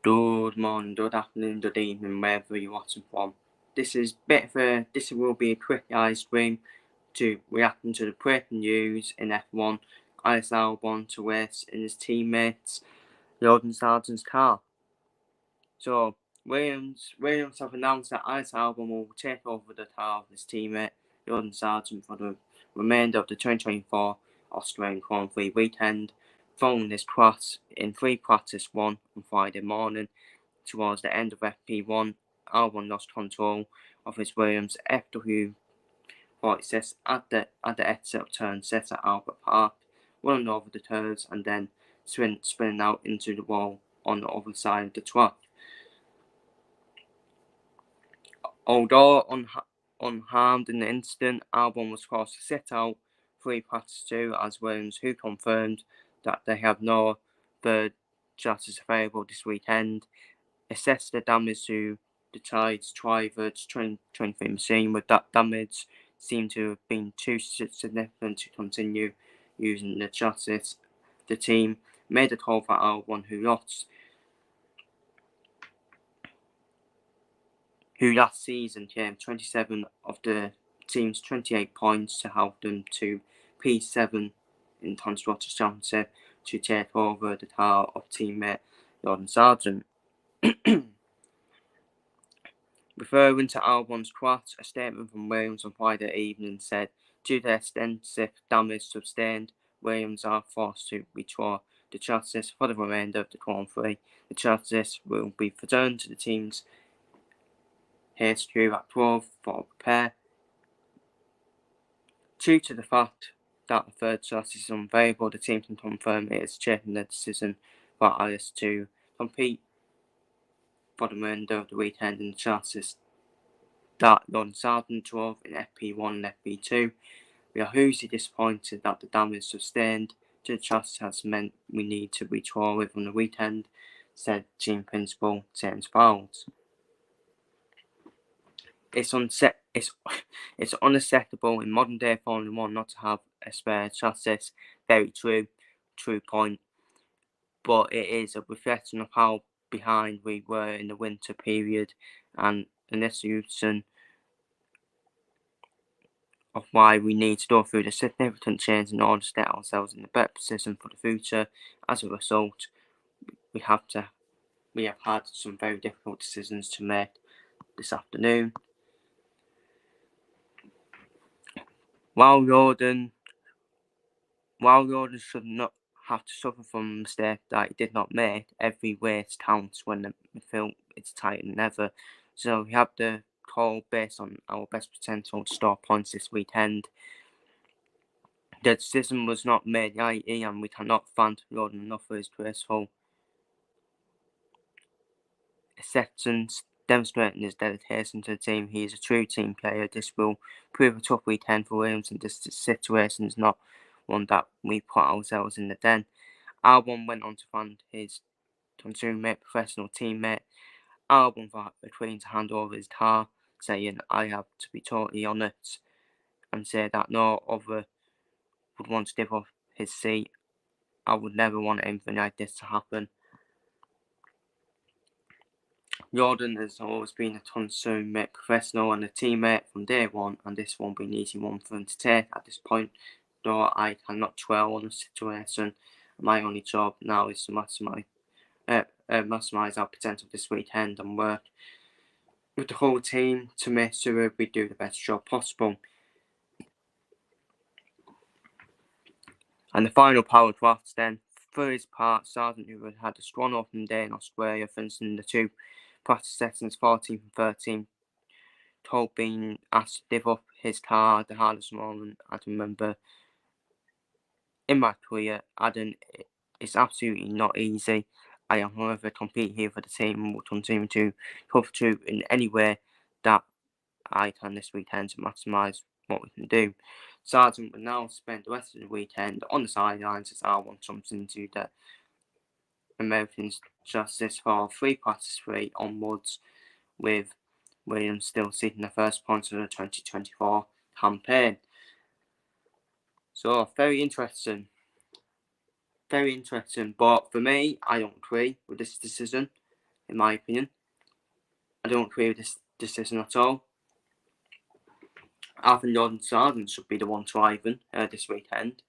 Good morning, good afternoon, good evening, wherever you're watching from. This will be a quick live stream to reacting to the breaking news in F1. Albon to race in his teammates Jordan Sargent's car. So Williams have announced that Albon will take over the car of his teammate Jordan Sargent for the remainder of the 2024 Australian Grand Prix weekend, following his crash in free practice 1 on Friday morning. Towards the end of FP1, Albon lost control of his Williams FW46 at the exit of turn 6 at Albert Park, running over the turns and then spinning out into the wall on the other side of the track. Although unharmed in the incident, Albon was forced to sit out free practice 2 as Williams, who confirmed that they have no third chassis available this weekend, assessed the damage to the Tide's Triver's 2023 machine, with that damage seemed to have been too significant to continue using the chassis. The team made a call for Albon, who last season came 27 of the team's 28 points to help them to P7 in Constructors' Championship to take over the car of teammate Jordan Sargent. Referring to Albon's crash, a statement from Williams on Friday evening said, due to extensive damage sustained, Williams are forced to withdraw the chassis for the remainder of the Grand Prix. The chassis will be returned to the team's HQ at 12 for repair. Due to the fact that the third chassis is unavailable, the team can confirm it is taking the decision for Alice to compete for the remainder of the weekend in the chassis that Jordan Sargent drove in FP1 and FP2. We are hugely disappointed that the damage sustained to the chassis has meant we need to withdraw it on the weekend, said team principal James Fowles. It's unacceptable in modern day Formula 1 not to have a spare chassis. Very true point. But it is a reflection of how behind we were in the winter period and an illustration of why we need to go through the significant change in order to set ourselves in a better position for the future. As a result, we have had some very difficult decisions to make this afternoon. While Jordan should not have to suffer from a mistake that he did not make, every race counts when the midfield is tighter than ever. So we have the call based on our best potential to store points this weekend. The decision was not made lightly, and we cannot thank Jordan enough for his graceful acceptance, demonstrating his dedication to the team. He is a true team player. This will prove a tough weekend for Williams, and this situation is not one that we put ourselves in the den. Albon went on to thank his professional teammate Albon for agreeing to hand over his car, saying, I have to be totally honest and say that no other would want to give up his seat. I would never want anything like this to happen. Jordan has always been a consummate professional and a teammate from day one, and this won't be an easy one for him to take at this point, though I cannot dwell on the situation. My only job now is to maximize our potential this weekend and work with the whole team to make sure we do the best job possible. And the final power drafts then. For his part, Sargent, who had a strong opening day in Australia, finishing the two practice sessions 14th and 13th, told being asked to give up his car at the hardest moment I can remember in my career, adding, it's absolutely not easy. I am, however, compete here for the team and will continue to cover through in any way that I can this weekend to maximise what we can do. Sargent will now spend the rest of the weekend on the sidelines as Albon jumps into the Americans Justice for free practice 3 onwards, with Williams still seeking the first points of the 2024 campaign. So, very interesting. But for me, I don't agree with this decision. in my opinion. I don't agree with this decision at all. I think Jordan Sargeant should be the one driving this weekend,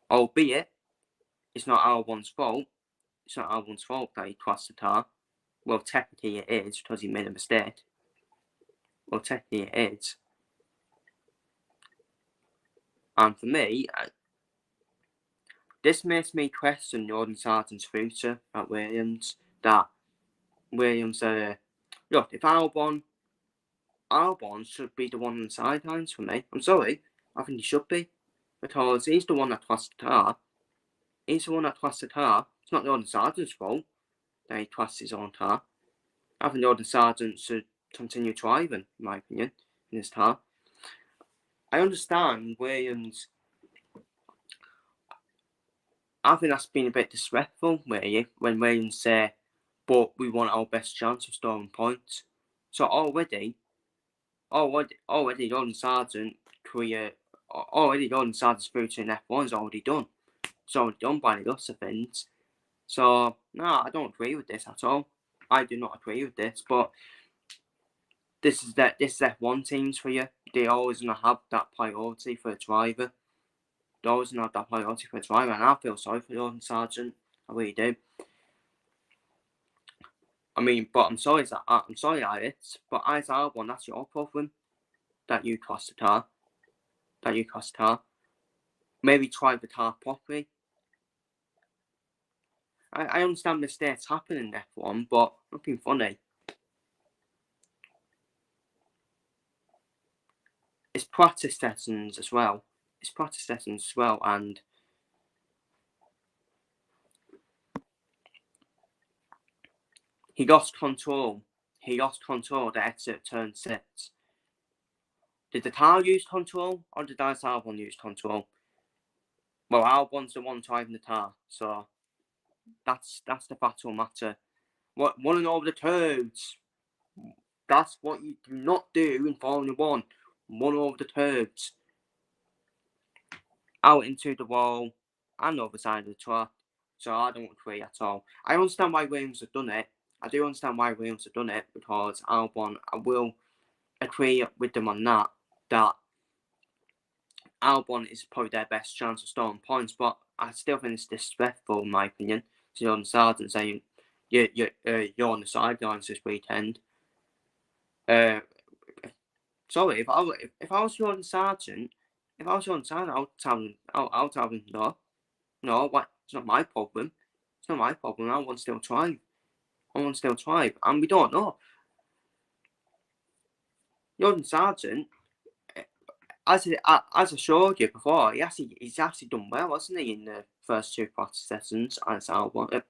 albeit it's not Albon's fault. It's not Albon's fault that he crashed the car. Well, technically it is because he made a mistake. Well, technically it is. And for me, this makes me question Jordan Sargeant's future at Williams. That Williams, look, if Albon should be the one on the sidelines for me. I'm sorry, I think he should be. Because he's the one that crashed the car. He's the one that crashed the car. It's not Jordan Sargeant's fault that he crashed his own car. I think Jordan Sargeant should continue driving, in my opinion, in his car. I understand Williams. I think that's been a bit disrespectful, really, when Williams say, but we want our best chance of scoring points. So already Jordan Sargeant's future in F1 is already done. It's already done by the looks of things. So, no, I don't agree with this at all. I do not agree with this, but this is F1 teams for you. They always gonna have that priority for a driver. They always gonna have that priority for a driver, and I feel sorry for Jordan Sargeant. I really do. I mean, but I'm sorry, Alex, but as Albon, that's your problem. That you cost the car. Maybe drive the car properly. I understand mistakes happen in F1, but nothing funny. It's practice sessions as well. And he lost control. At the exit turn 6. Did the car use control, or did Albon use control? Well, Albon's the one driving the car, so that's the factual matter. Running over the curbs. That's what you do not do in Formula 1. Run over the curbs. Out into the wall and the other side of the track. So I don't agree at all. I understand why Williams have done it. I do understand why Williams have done it, because Albon, I will agree with them on that Albon is probably their best chance of scoring points, but I still think it's disrespectful, in my opinion, to Jordan Sargeant saying you're on the sidelines this weekend. Sorry, if I was Jordan Sargeant, I'll tell him no, what? It's not my problem. I want to still drive. And we don't know. Jordan Sargeant, as I showed you before, he's actually done well, hasn't he, in the first 2 practice sessions as Albon,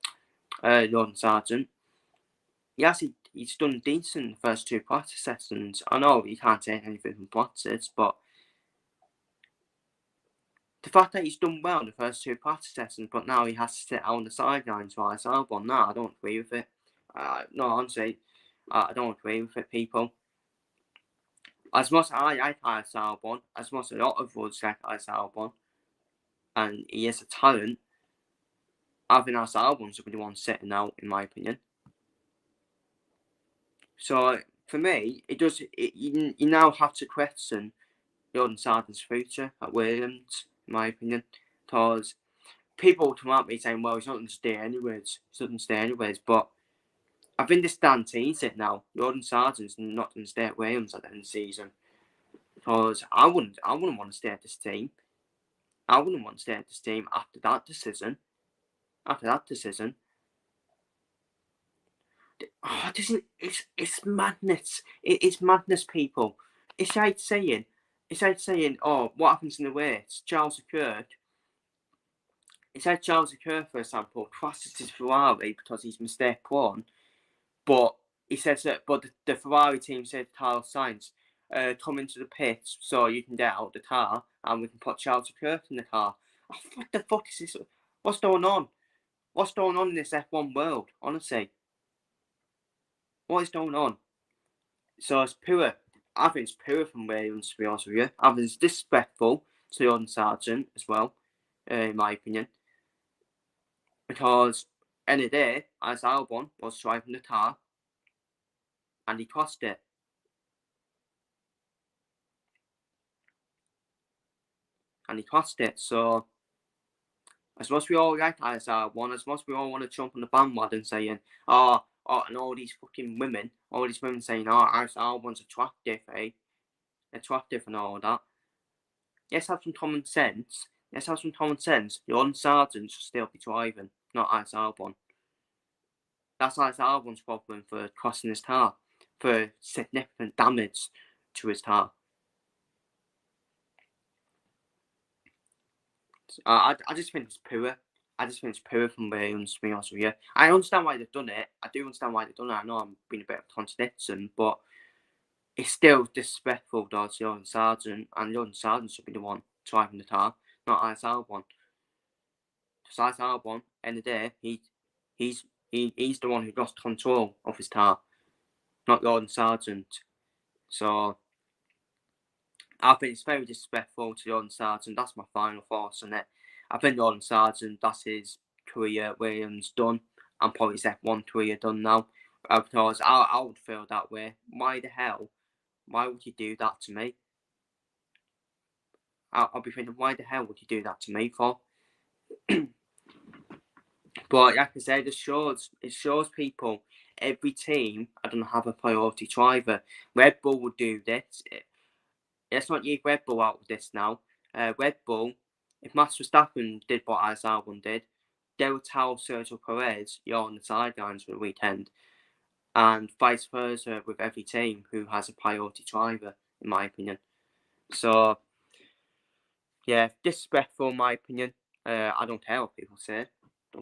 Jordan Sargeant. He's done decent in the first 2 practice sessions. I know you can't take anything from practice, but the fact that he's done well in the first 2 practice sessions, but now he has to sit out on the sidelines while it's Albon, no, I don't agree with it. No, honestly, I don't agree with it, people. As much as I like Albon, as much as a lot of us like Albon, and he is a talent, I think Albon's going to be the one sitting out, in my opinion. So, for me, you now have to question Jordan Sargeant's future at Williams, in my opinion, because people come at me saying, well, he's not going to stay anyways, but I think this guarantees it now. Jordan Sargeant's not going to stay at Williams at the end of the season, because I wouldn't want to stay at this team. After that decision. Oh, it's madness. It's madness, people. It's like saying, oh, what happens in the race? Charles Leclerc. It's like Charles Leclerc, for example, crashes his Ferrari because he's mistake prone. But he says that, but the Ferrari team said to Carlos Sainz, come into the pit so you can get out of the car and we can put Charles Leclerc in the car. Oh, what the fuck is this? What's going on? What's going on in this F1 world? Honestly, what is going on? So it's pure. I think it's pure from Williams, to be honest with you. I think it's disrespectful to Jordan Sargeant as well, in my opinion. Because, end of the day, as Albon was driving the car, and he crossed it. So as much as we all like Albon, as much as we all want to jump on the bandwagon saying, and all these women saying, Albon's attractive, attractive and all that. Let's have some common sense. Jordan Sargeant should still be driving, not Alex Albon. That's Alex Albon's problem for crossing his car, for significant damage to his car. I just think it's poor. I just think it's poor from Williams, to be honest with you. I understand why they've done it. I do understand why they've done it. I know I'm being a bit of a contradiction, but it's still disrespectful towards Jordan Sargeant, and Jordan Sargeant should be the one driving the car, not Alex Albon. Because Alex Albon, end of the day, he's the one who lost control of his car, not Jordan Sargeant. So I think it's very disrespectful to Jordan Sargeant. That's my final thoughts on it. I think Jordan Sargeant, that's his career at Williams done, and probably his F1 career done now. Because I would feel that way. Why would you do that to me? I'll be thinking, why the hell would you do that to me for? But like I said, it shows people, every team are going to have a priority driver. Red Bull would do this. Let's not leave Red Bull out of this now. Red Bull, if Max Verstappen did what Alex Albon did, they would tell Sergio Perez, you're on the sidelines for the weekend. And vice versa with every team who has a priority driver, in my opinion. So, yeah, disrespectful in my opinion. I don't care what people say. I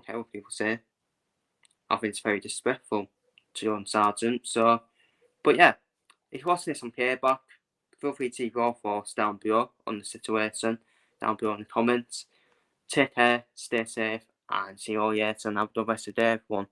think it's very disrespectful to Jordan Sargeant. So, but yeah, if you're watching this on playback, feel free to leave your thoughts down below on the situation, down below in the comments. Take care, stay safe, and see you all later, and have the rest of the day, everyone.